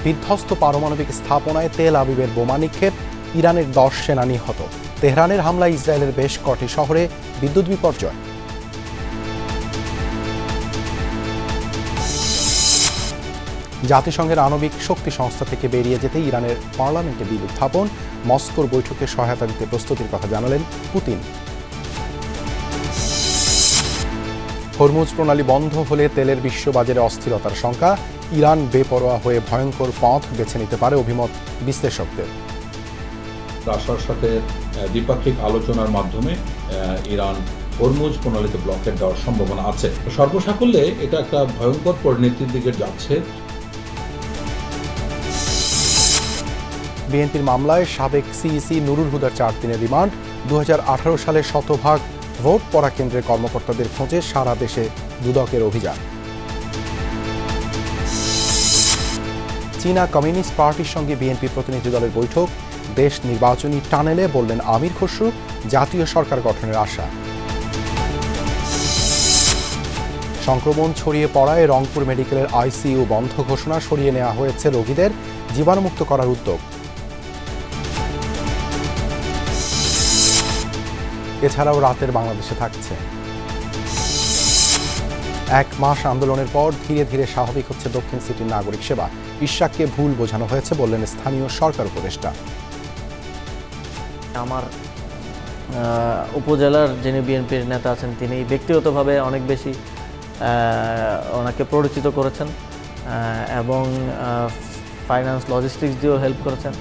বিধ্বস্ত পারমাণবিক স্থাপনায় তেল আবিবের বোমা নিক্ষেপ, ইরানের 10 সেনা নিহত। তেহরানের হামলায় ইসরায়েলের বেশ কটি শহরে বিদ্যুৎ বিপর্যয়। জাতিসংঘের আণবিক শক্তি সংস্থা থেকে বেরিয়ে যেতে ইরানের পার্লামেন্টে বিল উত্থাপন, মস্কোর বৈঠকে সহায়তা দিতে প্রস্তুতির কথা জানালেন পুতিন। হরমুজ প্রণালী বন্ধ হলে তেলের বিশ্ববাজারে অস্থিরতার শঙ্কা, ইরান বেপরোয়া হয়ে ভয়ঙ্কর পথ বেছে নিতে পারে অভিমত বিশ্লেষকদের। রাশিয়ার সাথে দ্বিপাক্ষিক আলোচনার মাধ্যমে ইরান হরমুজ প্রণালীতে ব্লকেট দেওয়ার সম্ভাবনা আছে। সর্বসাকল্যে এটা একটা ভয়ঙ্কর পরিণতির দিকে যাচ্ছে। বিএনপির মামলায় সাবেক সিইসি নুরুল হুদার 4 দিনের রিমান্ড। 2018 সালে শতভাগ ভোট পড়া কেন্দ্রের কর্মকর্তাদের খোঁজে সারা দেশে দুদকের অভিযান। চীনা কমিউনিস্ট পার্টির সঙ্গে বিএনপি প্রতিনিধি দলের বৈঠক, দেশ নির্বাচনী টানেলে বললেন আমির খসরু, জাতীয় সরকার গঠনের আশা। সংক্রমণ ছড়িয়ে পড়ায় রংপুর মেডিকেলের আইসিইউ বন্ধ ঘোষণা, সরিয়ে নেওয়া হয়েছে রোগীদের, জীবাণুমুক্ত করার উদ্যোগ। এছাড়াও রাতের বাংলাদেশে থাকছে। 1 মাস আন্দোলনের পর ধীরে ধীরে স্বাভাবিক হচ্ছে দক্ষিণ সিটির নাগরিক সেবা। ইশরাককে ভুল বোঝানো হয়েছে বললেন স্থানীয় সরকার উপদেষ্টা। আমার উপজেলার যিনি বিএনপির নেতা আছেন তিনি ব্যক্তিগতভাবে অনেক বেশি ওনাকে পরিচিত করেছেন এবং ফাইন্যান্স লজিস্টিক্স দিয়েও হেল্প করেছেন।